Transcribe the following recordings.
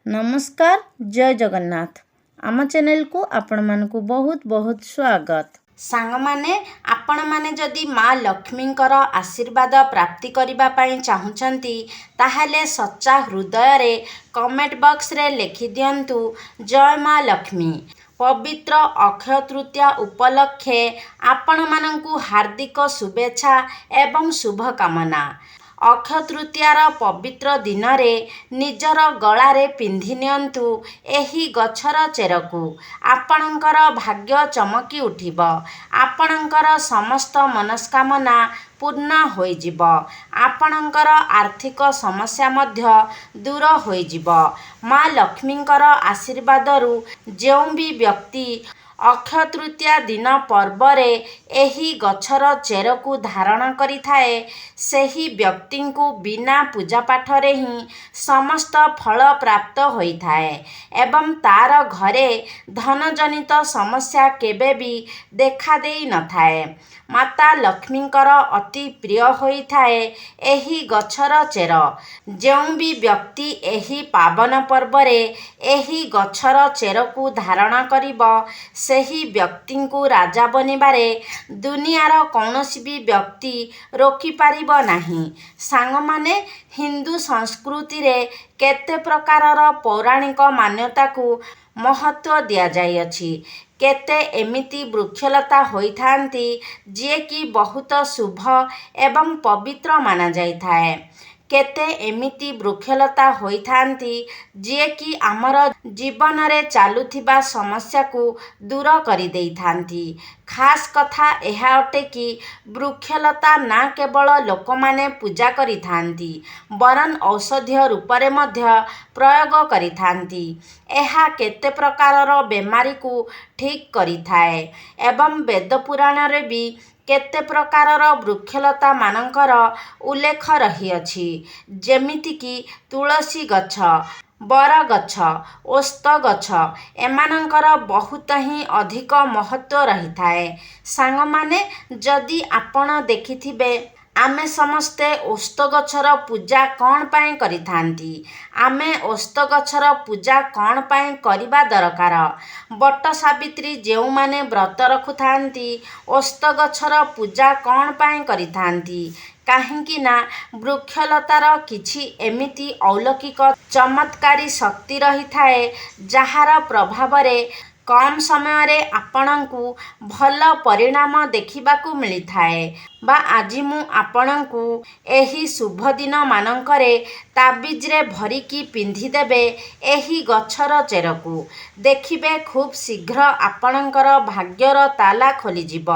नमस्कार जय जगन्नाथ आम चैनल को आपण मानकु बहुत बहुत स्वागत। सांग माने आपण माने जदि माँ लक्ष्मींकर आशीर्वाद प्राप्ति करिबा पई चाहुचंती ताहाले सच्चा हृदय रे कमेंट बॉक्स रे लिखि दियंतु जय माँ लक्ष्मी। पवित्र अक्षय तृतीया उपलक्षे आपण मानंकु हार्दिक शुभेच्छा एवं शुभकामना। अक्षय तृतीयार पवित्र दिन रे निजर गलारे पिंधि नियंतु एही गछर चेरकु आपणकर भाग्य चमकी उठिब। आपणकर समस्त मनस्कामना पूर्ण होइजिब। आपणकर आर्थिक समस्या मध्य दूर होइजिब। माँ लक्ष्मींकर आशीर्वादरु जेउ भी व्यक्ति अक्षय तृतीया दिन पर्वरे एही गछर चेरकु धारण करिथाए सेही व्यक्तिंकु बिना पूजा पाठरे ही समस्त फल प्राप्त होइथाए एवं तार घरे धन जनित समस्या केबे भी देखा देई नथाए। माता लक्ष्मींकर अति प्रिय होइथाए एही गछर चेर। जेउ भी व्यक्ति एही पावन पर्वरे एही गछर चेरकु धारण करिब सेही व्यक्तिंकु राजा बनिबारे दुनियार कौनसी भी व्यक्ति रोकी पारिब नाही। सांग माने हिंदू संस्कृति रे केते प्रकारर पौराणिक मान्यता को महत्व दिया जाई अछि। केते एमिति वृक्षलता होइथांती जे कि बहुत शुभ एवं पवित्र माना जाइथाए। केते एमिति वृक्षलता होइथांती जे कि आमर जीवन रे चालुथिबा समस्या को दूर करि देइथांती। खास कथा एहा अटे कि वृक्षलता ना केवल लोक माने पूजा करिथांती वरन औषधीय रूपरे मध्य प्रयोग करिथांती। एहा केते प्रकारर बेमारी को ठीक करिथाए एवं वेद पुराण रे भी केते प्रकारर वृक्षलता मानकर उल्लेख रहिअछि। जेमिति कि तुलसी गछ, बर गछ, ओस्त गछ एमानंकर बहुत ही अधिक महत्व रहिथाए। सांग माने जदि आपण देखिथिबे आमे समस्ते ओस्त गछर पूजा कौन पाए करिथांती। आमे ओस्त गछर पूजा कौन पाए करिबा दरकार। बट सावित्री जेउ माने व्रत रखुथांती ओस्त गछर पूजा कौन पाए करिथांती काहेकि ना वृक्षलतार किछि एमिति अलौकिक चमत्कारी शक्ति रही थाए जहार प्रभाव रे कम समय रे आपणंकु भल परिणाम देखिबाकू मिली थाए। बा आजि मु आपणंकु एही शुभ दिन मानंकरे ताबिज रे भरिकी पिंधि देबे एही गछर चेरकू देखिबे खूब शीघ्र आपणंकर भाग्यर ताला खोली जिव।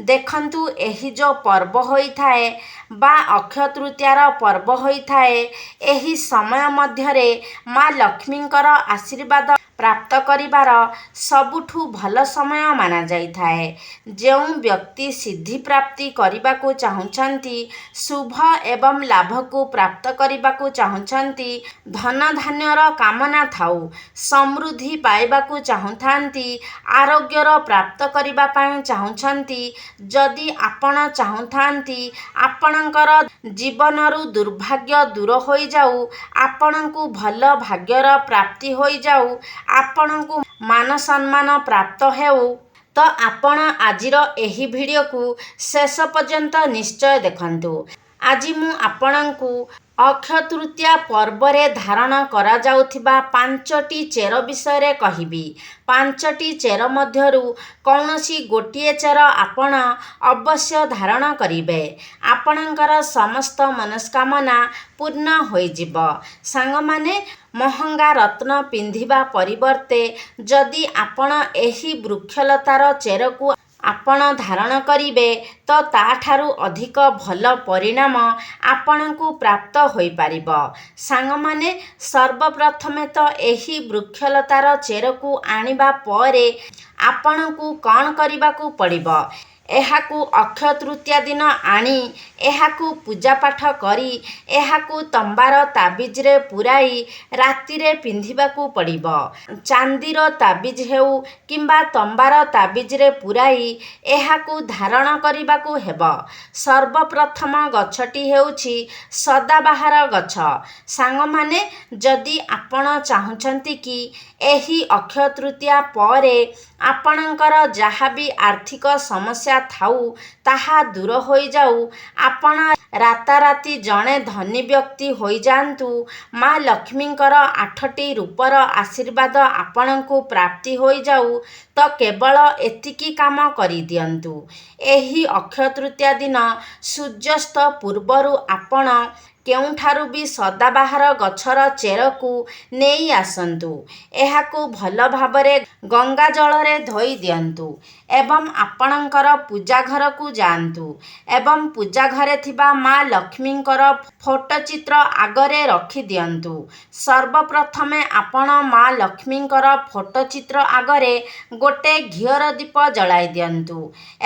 देखंतु एही जो पर्व होई थाए बा अक्षय तृतीयार पर्व होई थाए एही समय मध्यरे माँ लक्ष्मींकर आशीर्वाद प्राप्त करिबार सबुठु भल समय माना जाई थाए। जेउ व्यक्ति सिद्धि प्राप्ति करिबाकू चाहुचंती शुभ एवं लाभ को प्राप्त करिबाकू चाहुचंती धन धान्यर कामना थाउ समृद्धि पाइबाकू चाहुथांती आरोग्यर प्राप्त करिबा पई चाहुचंती जदि आपण चाहुथांती आपणकर जीवनरु दुर्भाग्य दूर होई जाऊ आपणकू भल भाग्यर प्राप्ति होई जाऊ आपणकू मान सम्मान प्राप्त हेउ तो आपण आजिर एही वीडियो को शेष पर्यंत निश्चय देखंतु। आज मु आपणकू अक्षय तृतीया पर्वरे धारण करा जाउथिबा 5टी चेर विषय रे कहिबी। 5टी चेर मध्यरु कौनसी गोटिए चेर आपण अवश्य धारण करिबे आपणकर समस्त मनस्कामना पूर्ण होइजिब। सांग माने महंगा रत्न पिंधिबा परिवर्ते जदि आपण एही वृक्षलतार चेरकू आपण धारण करिबे तो ताठारु अधिक भल परिणाम आपणकू प्राप्त होई पारिब। सांग माने सर्वप्रथमे तो एही वृक्षलतार चेरकू आनिबा परे आपणकू कौन करिबाकू पड़िब ଏହାକୁ ଅକ୍ଷୟ ତୃତୀୟା ଦିନ ଆଣି ଏହାକୁ ପୂଜାପାଠ କରି ଏହାକୁ ତମ୍ବାର ତାବିଜରେ ପୂରାଇ ରାତିରେ ପିନ୍ଧିବାକୁ ପଡ଼ିବ। ଚାନ୍ଦିର ତାବିଜ ହେଉ କିମ୍ବା ତମ୍ବାର ତାବିଜରେ ପୂରାଇ ଏହାକୁ ଧାରଣ କରିବାକୁ ହେବ। ସର୍ବପ୍ରଥମ ଗଛଟି ହେଉଛି ସଦାବାହାର ଗଛ। ସାଙ୍ଗମାନେ, ଯଦି ଆପଣ ଚାହୁଁଛନ୍ତି କି ଏହି ଅକ୍ଷୟ ତୃତୀୟା ପରେ ଆପଣଙ୍କର ଯାହା ବି ଆର୍ଥିକ ସମସ୍ୟା ଥାଉ ତାହା ଦୂର ହୋଇଯାଉ, ଆପଣ ରାତାରାତି ଜଣେ ଧନୀ ବ୍ୟକ୍ତି ହୋଇଯାଆନ୍ତୁ, ମା ଲକ୍ଷ୍ମୀଙ୍କର 8ଟି ରୂପର ଆଶୀର୍ବାଦ ଆପଣଙ୍କୁ ପ୍ରାପ୍ତି ହୋଇଯାଉ, ତ କେବଳ ଏତିକି କାମ କରିଦିଅନ୍ତୁ। ଏହି ଅକ୍ଷୟ ତୃତୀୟା ଦିନ ସୂର୍ଯ୍ୟାସ୍ତ ପୂର୍ବରୁ ଆପଣ କେଉଁଠାରୁ ବି ସଦାବାହାର ଗଛର ଚେରକୁ ନେଇ ଆସନ୍ତୁ। ଏହାକୁ ଭଲ ଭାବରେ ଗଙ୍ଗା ଜଳରେ ଧୋଇ ଦିଅନ୍ତୁ ଏବଂ ଆପଣଙ୍କର ପୂଜା ଘରକୁ ଯାଆନ୍ତୁ ଏବଂ ପୂଜା ଘରେ ଥିବା ମା ଲକ୍ଷ୍ମୀଙ୍କର ଫଟୋ ଚିତ୍ର ଆଗରେ ରଖିଦିଅନ୍ତୁ। ସର୍ବପ୍ରଥମେ ଆପଣ ମା ଲକ୍ଷ୍ମୀଙ୍କର ଫଟୋ ଚିତ୍ର ଆଗରେ ଗୋଟେ ଘିଅର ଦୀପ ଜଳାଇ ଦିଅନ୍ତୁ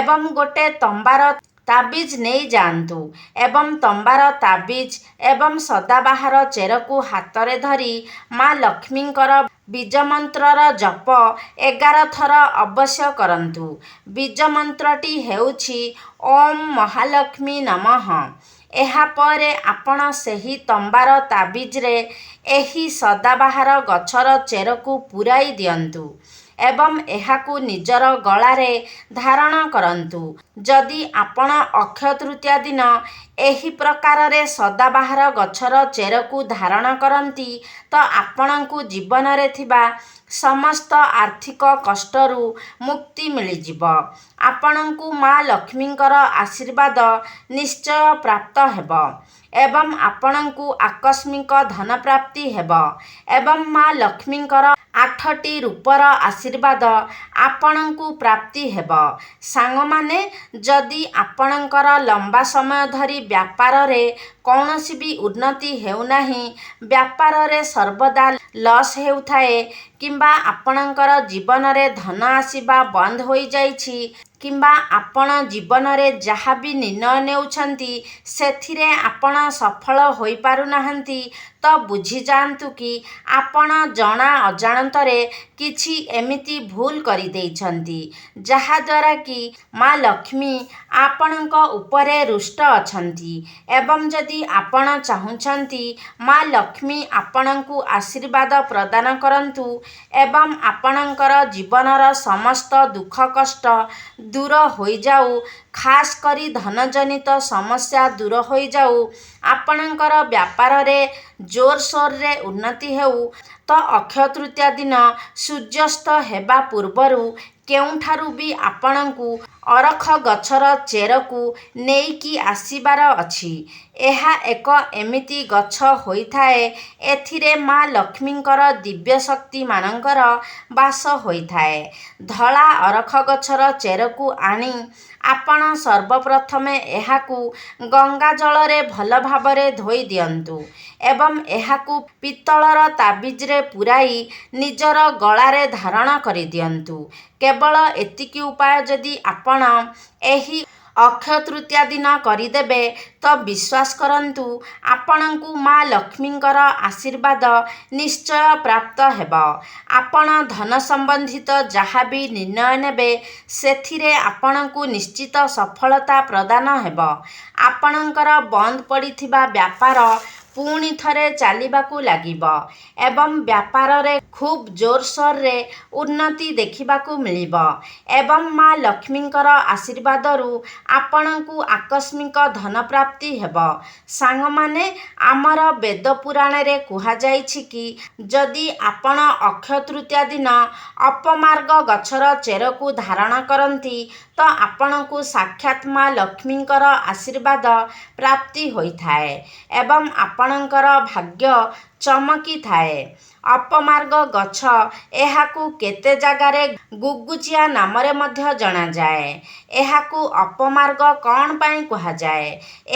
ଏବଂ ଗୋଟେ ତମ୍ବାର ତାବିଜ ନେଇ ଯାଆନ୍ତୁ ଏବଂ ତମ୍ବାର ତାବିଜ ଏବଂ ସଦାବାହାର ଚେରକୁ ହାତରେ ଧରି ମା ଲକ୍ଷ୍ମୀଙ୍କର ବୀଜମନ୍ତ୍ରର ଜପ 11 ଥର ଅବଶ୍ୟ କରନ୍ତୁ। ବୀଜମନ୍ତ୍ରଟି ହେଉଛି ଓମ୍ ମହାଲକ୍ଷ୍ମୀ ନମଃ। ଏହାପରେ ଆପଣ ସେହି ତମ୍ବାର ତାବିଜରେ ଏହି ସଦାବାହାର ଗଛର ଚେରକୁ ପୂରାଇ ଦିଅନ୍ତୁ ଏବଂ ଏହାକୁ ନିଜର ଗଳାରେ ଧାରଣ କରନ୍ତୁ। ଯଦି ଆପଣ ଅକ୍ଷୟ ତୃତୀୟା ଦିନ ଏହି ପ୍ରକାରରେ ସଦାବାହାର ଗଛର ଚେରକୁ ଧାରଣ କରନ୍ତି, ତ ଆପଣଙ୍କୁ ଜୀବନରେ ଥିବା ସମସ୍ତ ଆର୍ଥିକ କଷ୍ଟରୁ ମୁକ୍ତି ମିଳିଯିବ। ଆପଣଙ୍କୁ ମା ଲକ୍ଷ୍ମୀଙ୍କର ଆଶୀର୍ବାଦ ନିଶ୍ଚୟ ପ୍ରାପ୍ତ ହେବ ଏବଂ ଆପଣଙ୍କୁ ଆକସ୍ମିକ ଧନପ୍ରାପ୍ତି ହେବ ଏବଂ ମା ଲକ୍ଷ୍ମୀଙ୍କର 8ଟି ରୂପର ଆଶୀର୍ବାଦ ଆପଣଙ୍କୁ ପ୍ରାପ୍ତି ହେବ। ସାଙ୍ଗମାନେ, ଯଦି ଆପଣଙ୍କର ଲମ୍ବା ସମୟ ଧରି ବ୍ୟାପାରରେ କୌଣସି ବି ଉନ୍ନତି ହେଉନାହିଁ, ବ୍ୟାପାରରେ ସର୍ବଦା ଲସ୍ ହେଉଥାଏ କିମ୍ବା ଆପଣଙ୍କର ଜୀବନରେ ଧନ ଆସିବା ବନ୍ଦ ହୋଇଯାଇଛି କିମ୍ବା ଆପଣ ଜୀବନରେ ଯାହା ବି ନିର୍ଣ୍ଣୟ ନେଉଛନ୍ତି ସେଥିରେ ଆପଣ ସଫଳ ହୋଇପାରୁନାହାନ୍ତି, ତ ବୁଝିଯାଆନ୍ତୁ କି ଆପଣ ଜଣା ଅଜାଣତରେ କିଛି ଏମିତି ଭୁଲ କରିଦେଇଛନ୍ତି ଯାହାଦ୍ୱାରା କି ମା ଲକ୍ଷ୍ମୀ ଆପଣଙ୍କ ଉପରେ ରୁଷ୍ଟ ଅଛନ୍ତି। ଏବଂ ଯଦି ଆପଣ ଚାହୁଁଛନ୍ତି ମା ଲକ୍ଷ୍ମୀ ଆପଣଙ୍କୁ ଆଶୀର୍ବାଦ ପ୍ରଦାନ କରନ୍ତୁ ଏବଂ ଆପଣଙ୍କର ଜୀବନର ସମସ୍ତ ଦୁଃଖ କଷ୍ଟ ଦୂର ହୋଇଯାଉ, ଖାସ୍ କରି ଧନଜନିତ ସମସ୍ୟା ଦୂର ହୋଇଯାଉ, ଆପଣଙ୍କର ବ୍ୟାପାରରେ ଜୋରସୋରରେ ଉନ୍ନତି ହେଉ, ତ ଅକ୍ଷୟ ତୃତୀୟା ଦିନ ସୂର୍ଯ୍ୟାସ୍ତ ହେବା ପୂର୍ବରୁ କେଉଁଠାରୁ ବି ଆପଣଙ୍କୁ ଅରଖ ଗଛର ଚେରକୁ ନେଇକି ଆସିବାର ଅଛି। ଏହା ଏକ ଏମିତି ଗଛ ହୋଇଥାଏ, ଏଥିରେ ମା ଲକ୍ଷ୍ମୀଙ୍କର ଦିବ୍ୟ ଶକ୍ତିମାନଙ୍କର ବାସ ହୋଇଥାଏ। ଧଳା ଅରଖ ଗଛର ଚେରକୁ ଆଣି ଆପଣ ସର୍ବପ୍ରଥମେ ଏହାକୁ ଗଙ୍ଗା ଜଳରେ ଭଲ ଭାବରେ ଧୋଇ ଦିଅନ୍ତୁ ଏବଂ ଏହାକୁ ପିତ୍ତଳର ତାବିଜରେ ପୂରାଇ ନିଜର ଗଳାରେ ଧାରଣ କରିଦିଅନ୍ତୁ। କେବଳ ଏତିକି ଉପାୟ ଯଦି ଆପଣ ଏହି ଅକ୍ଷୟ ତୃତୀୟା ଦିନ କରିଦେବେ, ତ ବିଶ୍ୱାସ କରନ୍ତୁ ଆପଣଙ୍କୁ ମା ଲକ୍ଷ୍ମୀଙ୍କର ଆଶୀର୍ବାଦ ନିଶ୍ଚୟ ପ୍ରାପ୍ତ ହେବ। ଆପଣ ଧନ ସମ୍ବନ୍ଧିତ ଯାହା ବି ନିର୍ଣ୍ଣୟ ନେବେ ସେଥିରେ ଆପଣଙ୍କୁ ନିଶ୍ଚିତ ସଫଳତା ପ୍ରଦାନ ହେବ। ଆପଣଙ୍କର ବନ୍ଦ ପଡ଼ିଥିବା ବ୍ୟାପାର ପୁଣି ଥରେ ଚାଲିବାକୁ ଲାଗିବ ଏବଂ ବ୍ୟାପାରରେ ଖୁବ୍ ଜୋରସୋରରେ ଉନ୍ନତି ଦେଖିବାକୁ ମିଳିବ ଏବଂ ମା ଲକ୍ଷ୍ମୀଙ୍କର ଆଶୀର୍ବାଦରୁ ଆପଣଙ୍କୁ ଆକସ୍ମିକ ଧନପ୍ରାପ୍ତି ହେବ। ସାଙ୍ଗମାନେ, ଆମର ବେଦ ପୁରାଣରେ କୁହାଯାଇଛି କି ଯଦି ଆପଣ ଅକ୍ଷୟ ତୃତୀୟା ଦିନ ଅପମାର୍ଗ ଗଛର ଚେରକୁ ଧାରଣ କରନ୍ତି, ତ ଆପଣଙ୍କୁ ସାକ୍ଷାତ୍ ମା ଲକ୍ଷ୍ମୀଙ୍କର ଆଶୀର୍ବାଦ ପ୍ରାପ୍ତି ହୋଇଥାଏ ଏବଂ ଆପଣଙ୍କର ଭାଗ୍ୟ ଚମକିଥାଏ। ଅପମାର୍ଗ ଗଛ, ଏହାକୁ କେତେ ଜାଗାରେ ଗୁଗୁଚିଆ ନାମରେ ମଧ୍ୟ ଜଣାଯାଏ। ଏହାକୁ ଅପମାର୍ଗ କ'ଣ ପାଇଁ କୁହାଯାଏ?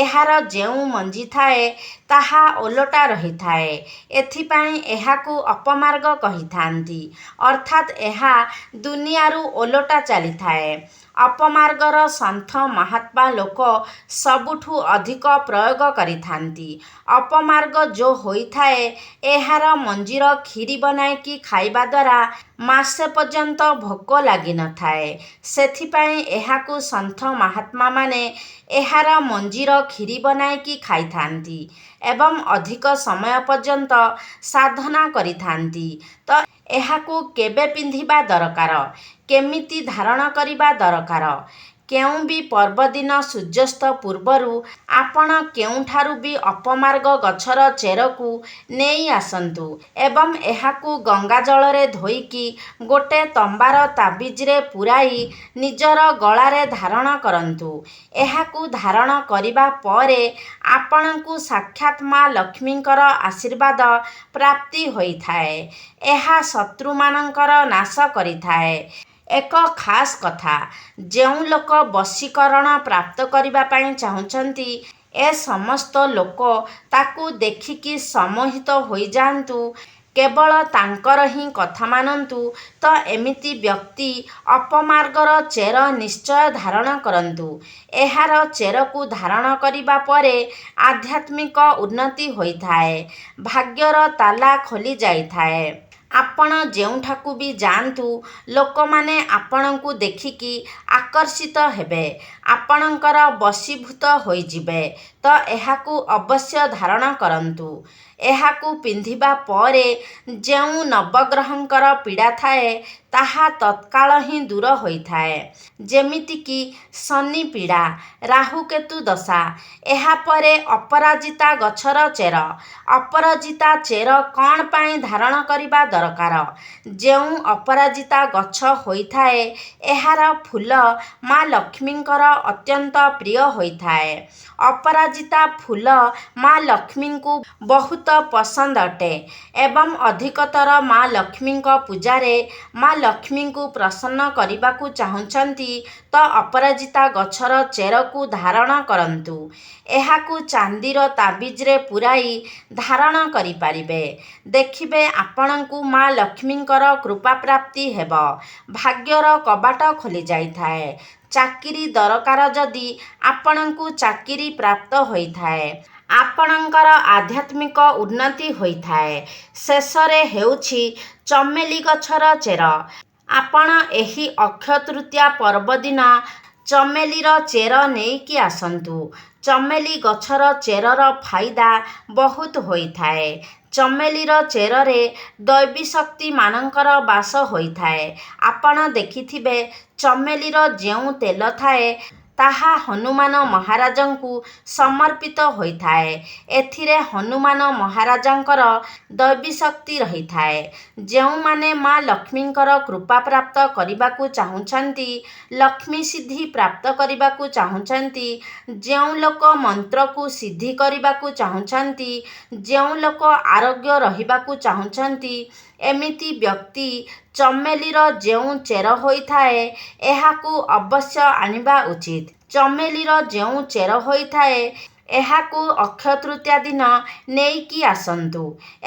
ଏହାର ଯେଉଁ ମଞ୍ଜି ଥାଏ ତାହା ଓଲଟା ରହିଥାଏ, ଏଥିପାଇଁ ଏହାକୁ ଅପମାର୍ଗ କହିଥାନ୍ତି। ଅର୍ଥାତ୍ ଏହା ଦୁନିଆରୁ ଓଲଟା ଚାଲିଥାଏ। ଅପମାର୍ଗର ସନ୍ଥ ମହାତ୍ମା ଲୋକ ସବୁଠୁ ଅଧିକ ପ୍ରୟୋଗ କରିଥାନ୍ତି। ଅପମାର୍ଗ ଯେଉଁ ହୋଇଥାଏ, ଏହାର ମଞ୍ଜିର କ୍ଷୀରି ବନାଇକି ଖାଇବା ଦ୍ୱାରା ମାସେ ପର୍ଯ୍ୟନ୍ତ ଭୋକ ଲାଗିନଥାଏ। ସେଥିପାଇଁ ଏହାକୁ ସନ୍ଥ ମହାତ୍ମାମାନେ ଏହାର ମଞ୍ଜିର କ୍ଷୀରି ବନାଇକି ଖାଇଥାନ୍ତି ଏବଂ ଅଧିକ ସମୟ ପର୍ଯ୍ୟନ୍ତ ସାଧନା କରିଥାନ୍ତି। ତ ଏହାକୁ କେବେ ପିନ୍ଧିବା ଦରକାର, କେମିତି ଧାରଣ କରିବା ଦରକାର, କେଉଁ ବି ପର୍ବଦିନ ସୂର୍ଯ୍ୟାସ୍ତ ପୂର୍ବରୁ ଆପଣ କେଉଁଠାରୁ ବି ଅପମାର୍ଗ ଗଛର ଚେରକୁ ନେଇ ଆସନ୍ତୁ ଏବଂ ଏହାକୁ ଗଙ୍ଗା ଜଳରେ ଧୋଇକି ଗୋଟେ ତମ୍ବାର ତାବିଜରେ ପୂରାଇ ନିଜର ଗଳାରେ ଧାରଣ କରନ୍ତୁ। ଏହାକୁ ଧାରଣ କରିବା ପରେ ଆପଣଙ୍କୁ ସାକ୍ଷାତ୍ ମା ଲକ୍ଷ୍ମୀଙ୍କର ଆଶୀର୍ବାଦ ପ୍ରାପ୍ତି ହୋଇଥାଏ। ଏହା ଶତ୍ରୁମାନଙ୍କର ନାଶ କରିଥାଏ। ଏକ ଖାସ୍ କଥା, ଯେଉଁ ଲୋକ ବଶୀକରଣ ପ୍ରାପ୍ତ କରିବା ପାଇଁ ଚାହୁଁଛନ୍ତି, ଏ ସମସ୍ତ ଲୋକ ତାକୁ ଦେଖିକି ସମ୍ମୋହିତ ହୋଇଯାଆନ୍ତୁ, କେବଳ ତାଙ୍କର ହିଁ କଥା ମାନନ୍ତୁ। ତ ଏମିତି ବ୍ୟକ୍ତି ଅପମାର୍ଗର ଚେର ନିଶ୍ଚୟ ଧାରଣ କରନ୍ତୁ। ଏହାର ଚେରକୁ ଧାରଣ କରିବା ପରେ ଆଧ୍ୟାତ୍ମିକ ଉନ୍ନତି ହୋଇଥାଏ, ଭାଗ୍ୟର ତାଲା ଖୋଲି ଯାଇଥାଏ। ଆପଣ ଯେଉଁଠାକୁ ବି ଯାଆନ୍ତୁ, ଲୋକମାନେ ଆପଣଙ୍କୁ ଦେଖିକି ଆକର୍ଷିତ ହେବେ, ଆପଣଙ୍କର ବଶୀଭୂତ ହୋଇଯିବେ। ତ ଏହାକୁ ଅବଶ୍ୟ ଧାରଣ କରନ୍ତୁ। ଏହାକୁ ପିନ୍ଧିବା ପରେ ଯେଉଁ ନବଗ୍ରହଙ୍କର ପୀଡ଼ା ଥାଏ, ତାହା ତତ୍କାଳ ହିଁ ଦୂର ହୋଇଥାଏ। ଯେମିତିକି ଶନି ପୀଡ଼ା, ରାହୁକେତୁ ଦଶା। ଏହାପରେ ଅପରାଜିତା ଗଛର ଚେର। ଅପରାଜିତା ଚେର କ'ଣ ପାଇଁ ଧାରଣ କରିବା ଦରକାର? ଯେଉଁ ଅପରାଜିତା ଗଛ ହୋଇଥାଏ, ଏହାର ଫୁଲ ମା ଲକ୍ଷ୍ମୀଙ୍କର ଅତ୍ୟନ୍ତ ପ୍ରିୟ ହୋଇଥାଏ। ଅପରାଜିତା ଫୁଲ ମା ଲକ୍ଷ୍ମୀଙ୍କୁ ବହୁତ ପସନ୍ଦ ଅଟେ ଏବଂ ଅଧିକତର ମା ଲକ୍ଷ୍ମୀଙ୍କ ପୂଜାରେ ମା ଲକ୍ଷ୍ମୀଙ୍କୁ ପ୍ରସନ୍ନ କରିବାକୁ ଚାହୁଁଛନ୍ତି, ତ ଅପରାଜିତା ଗଛର ଚେରକୁ ଧାରଣ କରନ୍ତୁ। ଏହାକୁ ଚାନ୍ଦିର ତାବିଜରେ ପୂରାଇ ଧାରଣ କରିପାରିବେ। ଦେଖିବେ ଆପଣଙ୍କୁ ମା ଲକ୍ଷ୍ମୀଙ୍କର କୃପା ପ୍ରାପ୍ତି ହେବ, ଭାଗ୍ୟର କବାଟ ଖୋଲି ଯାଇଥାଏ। ଚାକିରି ଦରକାର ଯଦି ଆପଣଙ୍କୁ ଚାକିରି ପ୍ରାପ୍ତ ହୋଇଥାଏ, ଆପଣଙ୍କର ଆଧ୍ୟାତ୍ମିକ ଉନ୍ନତି ହୋଇଥାଏ। ଶେଷରେ ହେଉଛି ଚମେଲି ଗଛର ଚେର। ଆପଣ ଏହି ଅକ୍ଷୟ ତୃତୀୟା ପର୍ବଦିନ ଚମେଲିର ଚେର ନେଇକି ଆସନ୍ତୁ। ଚମେଲି ଗଛର ଚେରର ଫାଇଦା ବହୁତ ହୋଇଥାଏ। ଚମେଲିର ଚେରରେ ଦୈବୀ ଶକ୍ତିମାନଙ୍କର ବାସ ହୋଇଥାଏ। ଆପଣ ଦେଖିଥିବେ, ଚମେଲିର ଯେଉଁ ତେଲ ଥାଏ, ତାହା ହନୁମାନ ମହାରାଜଙ୍କୁ ସମର୍ପିତ ହୋଇଥାଏ। ଏଥିରେ ହନୁମାନ ମହାରାଜଙ୍କର ଦୈବୀ ଶକ୍ତି ରହିଥାଏ। ଯେଉଁମାନେ ମା ଲକ୍ଷ୍ମୀଙ୍କର କୃପା ପ୍ରାପ୍ତ କରିବାକୁ ଚାହୁଁଛନ୍ତି, ଲକ୍ଷ୍ମୀ ସିଦ୍ଧି ପ୍ରାପ୍ତ କରିବାକୁ ଚାହୁଁଛନ୍ତି, ଯେଉଁ ଲୋକ ମନ୍ତ୍ରକୁ ସିଦ୍ଧି କରିବାକୁ ଚାହୁଁଛନ୍ତି, ଯେଉଁ ଲୋକ ଆରୋଗ୍ୟ ରହିବାକୁ ଚାହୁଁଛନ୍ତି, ଏମିତି ବ୍ୟକ୍ତି ଚମେଲିର ଯେଉଁ ଚେର ହୋଇଥାଏ, ଏହାକୁ ଅବଶ୍ୟ ଆଣିବା ଉଚିତ। ଚମେଲିର ଯେଉଁ ଚେର ହୋଇଥାଏ, ଏହାକୁ ଅକ୍ଷୟ ତୃତୀୟା ଦିନ ନେଇକି ଆସନ୍ତୁ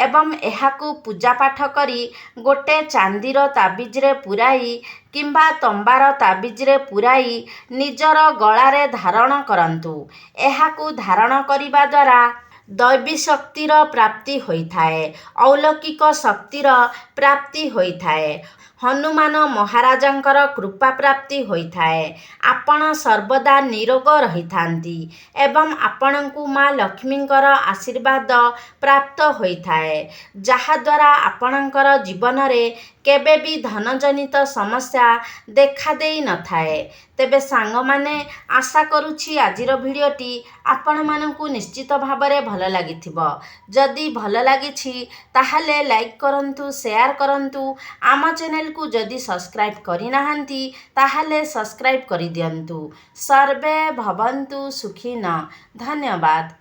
ଏବଂ ଏହାକୁ ପୂଜାପାଠ କରି ଗୋଟେ ଚାନ୍ଦିର ତାବିଜରେ ପୂରାଇ କିମ୍ବା ତମ୍ବାର ତାବିଜରେ ପୂରାଇ ନିଜର ଗଳାରେ ଧାରଣ କରନ୍ତୁ। ଏହାକୁ ଧାରଣ କରିବା ଦ୍ୱାରା ଦୈବୀ ଶକ୍ତିର ପ୍ରାପ୍ତି ହୋଇଥାଏ, ଅଲୌକିକ ଶକ୍ତିର ପ୍ରାପ୍ତି ହୋଇଥାଏ, ହନୁମାନ ମହାରାଜଙ୍କର କୃପା ପ୍ରାପ୍ତି ହୋଇଥାଏ। ଆପଣ ସର୍ବଦା ନିରୋଗ ରହିଥାନ୍ତି ଏବଂ ଆପଣଙ୍କୁ ମା ଲକ୍ଷ୍ମୀଙ୍କର ଆଶୀର୍ବାଦ ପ୍ରାପ୍ତ ହୋଇଥାଏ, ଯାହାଦ୍ୱାରା ଆପଣଙ୍କର ଜୀବନରେ କେବେ ବି ଧନଜନିତ ସମସ୍ୟା ଦେଖାଦେଇ ନଥାଏ। ତେବେ ସାଙ୍ଗମାନେ, ଆଶା କରୁଛି ଆଜିର ଭିଡ଼ିଓଟି ଆପଣମାନଙ୍କୁ ନିଶ୍ଚିତ ଭାବରେ ଭଲ ଲାଗିଥିବ। ଯଦି ଭଲ ଲାଗିଛି ତାହେଲେ ଲାଇକ୍ କରନ୍ତୁ, ସେୟାର କରନ୍ତୁ। ଆମ ଚ୍ୟାନେଲକୁ ଯଦି ସବସ୍କ୍ରାଇବ୍ କରିନାହାନ୍ତି, ତାହେଲେ ସବସ୍କ୍ରାଇବ୍ କରିଦିଅନ୍ତୁ। ସର୍ବେ ଭବନ୍ତୁ ସୁଖିନଃ। ଧନ୍ୟବାଦ।